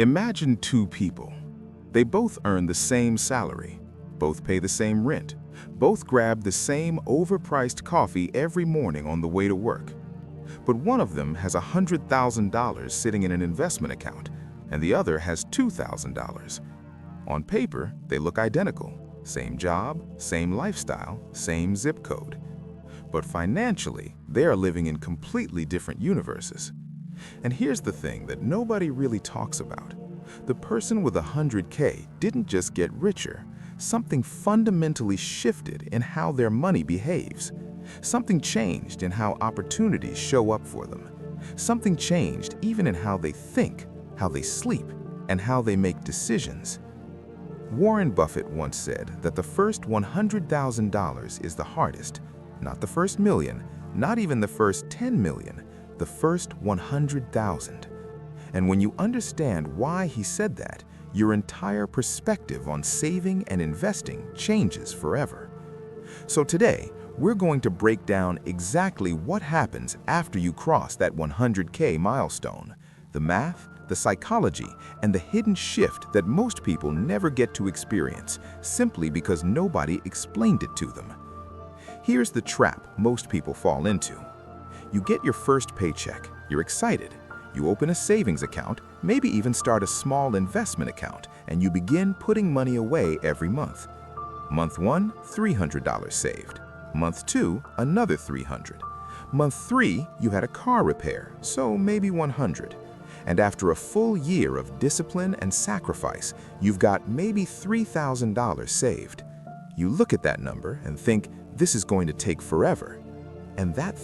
Imagine two people. They both earn the same salary, both pay the same rent, both grab the same overpriced coffee every morning on the way to work. But one of them has $100,000 sitting in an investment account, and the other has $2,000. On paper, they look identical. Same job, same lifestyle, same zip code. But financially, they are living in completely different universes. And here's the thing that nobody really talks about. The person with $100K didn't just get richer. Something fundamentally shifted in how their money behaves. Something changed in how opportunities show up for them. Something changed even in how they think, how they sleep, and how they make decisions. Warren Buffett once said that the first $100,000 is the hardest, not the first million, not even the first 10 million, the first 100,000. And when you understand why he said that, your entire perspective on saving and investing changes forever. So today, we're going to break down exactly what happens after you cross that 100K milestone, the math, the psychology, and the hidden shift that most people never get to experience simply because nobody explained it to them. Here's the trap most people fall into. You get your first paycheck, you're excited. You open a savings account, maybe even start a small investment account, and you begin putting money away every month. Month 1, $300 saved. Month 2, another $300. Month 3, you had a car repair, so maybe $100. And after a full year of discipline and sacrifice, you've got maybe $3,000 saved. You look at that number and think, this is going to take forever. And that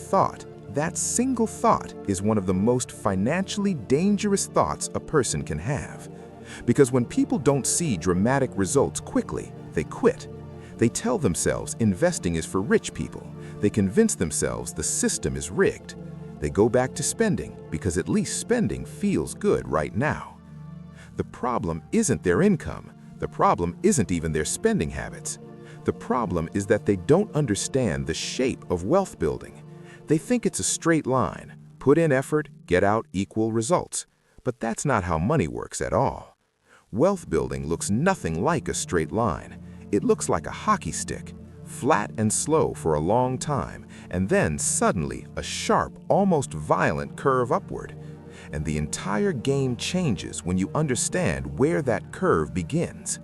single thought is one of the most financially dangerous thoughts a person can have. Because when people don't see dramatic results quickly, they quit. They tell themselves investing is for rich people. They convince themselves the system is rigged. They go back to spending because at least spending feels good right now. The problem isn't their income. The problem isn't even their spending habits. The problem is that they don't understand the shape of wealth building. They think it's a straight line. Put in effort, get out equal results. But that's not how money works at all. Wealth building looks nothing like a straight line. It looks like a hockey stick, flat and slow for a long time, and then suddenly a sharp, almost violent curve upward. And the entire game changes when you understand where that curve begins.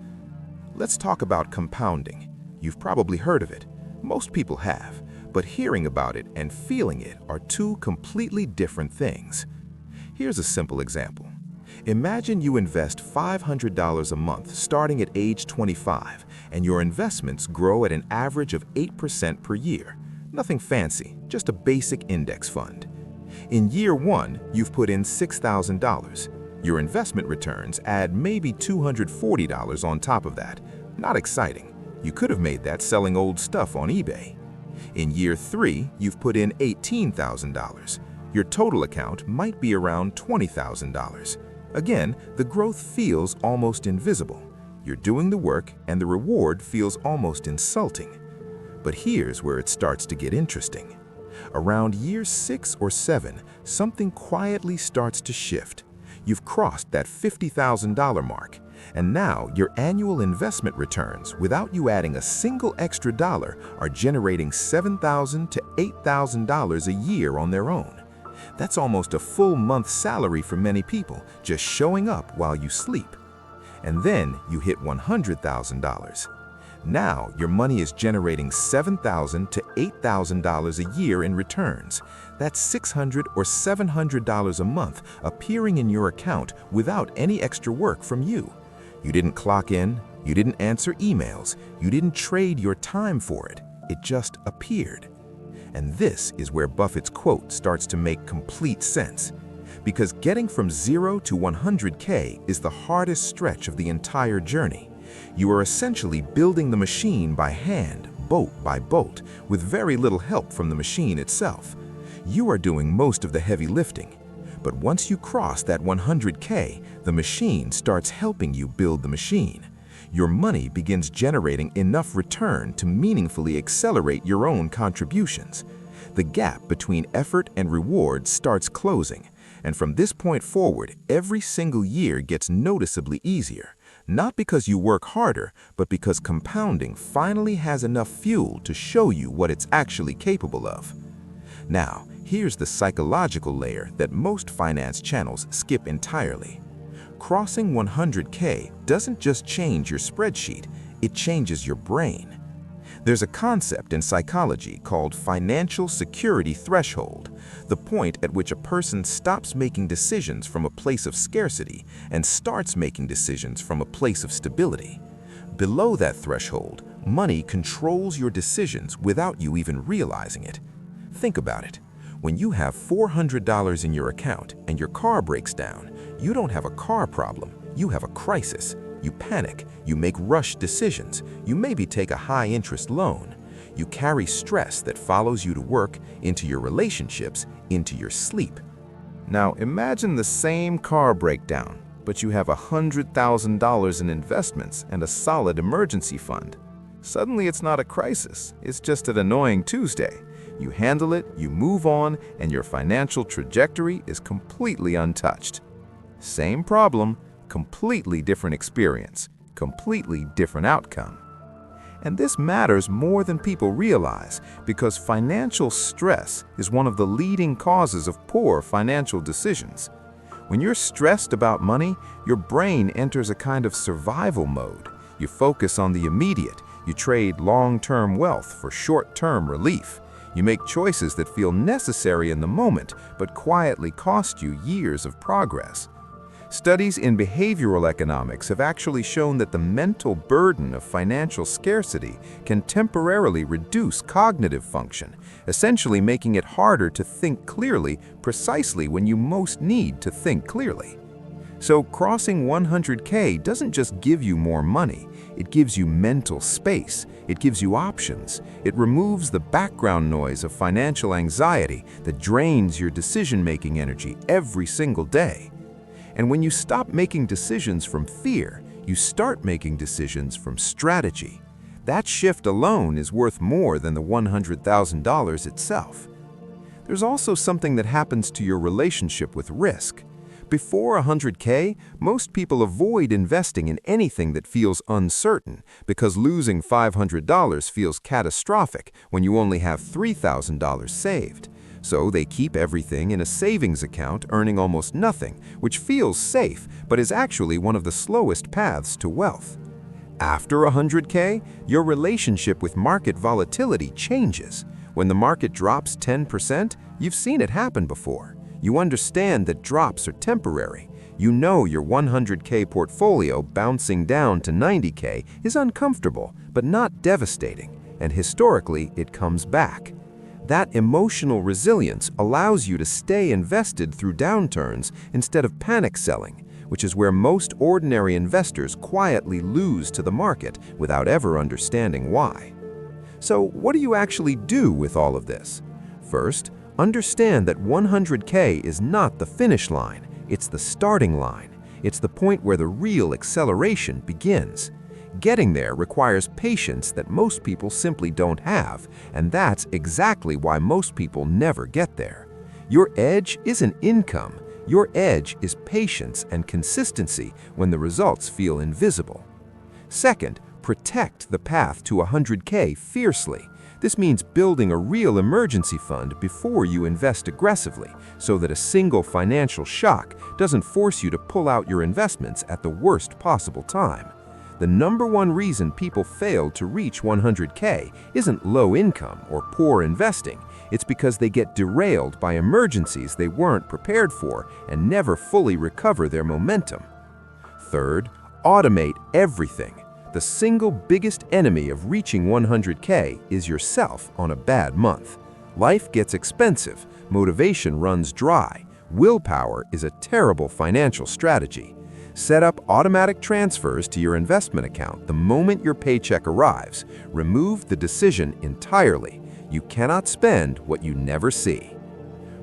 Let's talk about compounding. You've probably heard of it. Most people have. But hearing about it and feeling it are two completely different things. Here's a simple example. Imagine you invest $500 a month starting at age 25, and your investments grow at an average of 8% per year. Nothing fancy, just a basic index fund. In year 1, you've put in $6,000. Your investment returns add maybe $240 on top of that. Not exciting. You could have made that selling old stuff on eBay. In year 3, you've put in $18,000. Your total account might be around $20,000. Again, the growth feels almost invisible. You're doing the work and the reward feels almost insulting. But here's where it starts to get interesting. Around year 6 or 7, something quietly starts to shift. You've crossed that $50,000 mark. And now your annual investment returns, without you adding a single extra dollar, are generating $7,000 to $8,000 a year on their own. That's almost a full month's salary for many people, just showing up while you sleep. And then you hit $100,000. Now your money is generating $7,000 to $8,000 a year in returns. That's $600 or $700 a month appearing in your account without any extra work from you. You didn't clock in, you didn't answer emails, you didn't trade your time for it. It just appeared. And this is where Buffett's quote starts to make complete sense. Because getting from 0 to 100K is the hardest stretch of the entire journey. You are essentially building the machine by hand, bolt by bolt, with very little help from the machine itself. You are doing most of the heavy lifting. But once you cross that 100K, the machine starts helping you build the machine. Your money begins generating enough return to meaningfully accelerate your own contributions. The gap between effort and reward starts closing, And from this point forward, every single year gets noticeably easier. Not because you work harder, but because compounding finally has enough fuel to show you what it's actually capable of. Now, here's the psychological layer that most finance channels skip entirely. Crossing 100K doesn't just change your spreadsheet, it changes your brain. There's a concept in psychology called financial security threshold, the point at which a person stops making decisions from a place of scarcity and starts making decisions from a place of stability. Below that threshold, money controls your decisions without you even realizing it. Think about it. When you have $400 in your account and your car breaks down, you don't have a car problem, you have a crisis. You panic, you make rush decisions, you maybe take a high-interest loan. You carry stress that follows you to work, into your relationships, into your sleep. Now imagine the same car breakdown, but you have $100,000 in investments and a solid emergency fund. Suddenly it's not a crisis, it's just an annoying Tuesday. You handle it, you move on, and your financial trajectory is completely untouched. Same problem, completely different experience, completely different outcome. And this matters more than people realize because financial stress is one of the leading causes of poor financial decisions. When you're stressed about money, your brain enters a kind of survival mode. You focus on the immediate, you trade long-term wealth for short-term relief. You make choices that feel necessary in the moment but quietly cost you years of progress. Studies in behavioral economics have actually shown that the mental burden of financial scarcity can temporarily reduce cognitive function, essentially making it harder to think clearly precisely when you most need to think clearly. So crossing 100K doesn't just give you more money, it gives you mental space, it gives you options, it removes the background noise of financial anxiety that drains your decision-making energy every single day. And when you stop making decisions from fear, you start making decisions from strategy. That shift alone is worth more than the $100,000 itself. There's also something that happens to your relationship with risk. Before 100K, most people avoid investing in anything that feels uncertain because losing $500 feels catastrophic when you only have $3,000 saved. So they keep everything in a savings account earning almost nothing, which feels safe but is actually one of the slowest paths to wealth. After 100K, your relationship with market volatility changes. When the market drops 10%, you've seen it happen before. You understand that drops are temporary. You know your 100K portfolio bouncing down to 90K is uncomfortable but not devastating, and historically it comes back. That emotional resilience allows you to stay invested through downturns instead of panic selling, which is where most ordinary investors quietly lose to the market without ever understanding why. So what do you actually do with all of this? First, understand that 100K is not the finish line, it's the starting line. It's the point where the real acceleration begins. Getting there requires patience that most people simply don't have, and that's exactly why most people never get there. Your edge isn't income, your edge is patience and consistency when the results feel invisible. Second, protect the path to 100K fiercely. This means building a real emergency fund before you invest aggressively, so that a single financial shock doesn't force you to pull out your investments at the worst possible time. The number one reason people fail to reach 100K isn't low income or poor investing. It's because they get derailed by emergencies they weren't prepared for and never fully recover their momentum. Third, automate everything. The single biggest enemy of reaching 100K is yourself on a bad month. Life gets expensive, motivation runs dry, willpower is a terrible financial strategy. Set up automatic transfers to your investment account the moment your paycheck arrives. Remove the decision entirely. You cannot spend what you never see.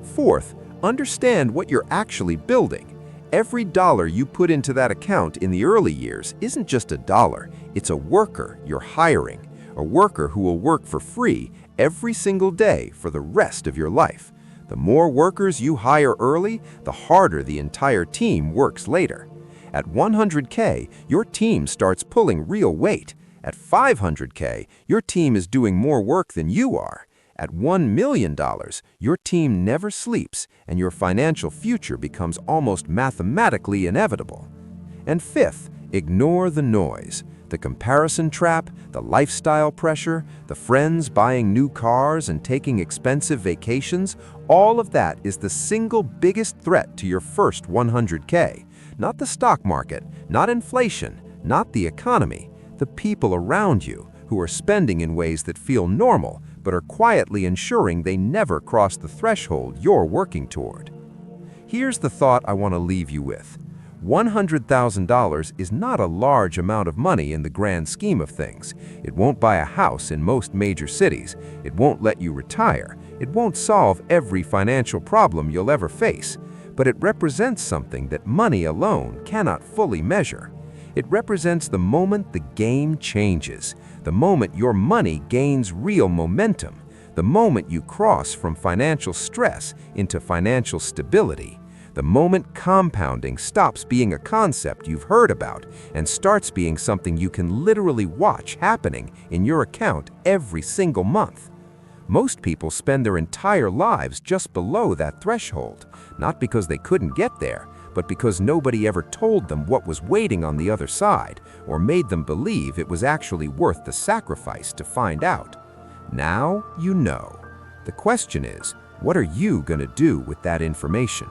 Fourth, understand what you're actually building. Every dollar you put into that account in the early years isn't just a dollar, it's a worker you're hiring, a worker who will work for free every single day for the rest of your life. The more workers you hire early, the harder the entire team works later. At 100K, your team starts pulling real weight. At 500K, your team is doing more work than you are. At $1 million, your team never sleeps, and your financial future becomes almost mathematically inevitable. And fifth, ignore the noise. The comparison trap, the lifestyle pressure, the friends buying new cars and taking expensive vacations, all of that is the single biggest threat to your first 100K. Not the stock market, not inflation, not the economy, the people around you who are spending in ways that feel normal but are quietly ensuring they never cross the threshold you're working toward. Here's the thought I want to leave you with. $100,000 is not a large amount of money in the grand scheme of things. It won't buy a house in most major cities. It won't let you retire. It won't solve every financial problem you'll ever face. But it represents something that money alone cannot fully measure. It represents the moment the game changes, the moment your money gains real momentum, the moment you cross from financial stress into financial stability, the moment compounding stops being a concept you've heard about and starts being something you can literally watch happening in your account every single month. Most people spend their entire lives just below that threshold, not because they couldn't get there, but because nobody ever told them what was waiting on the other side or made them believe it was actually worth the sacrifice to find out. Now you know. The question is, what are you going to do with that information?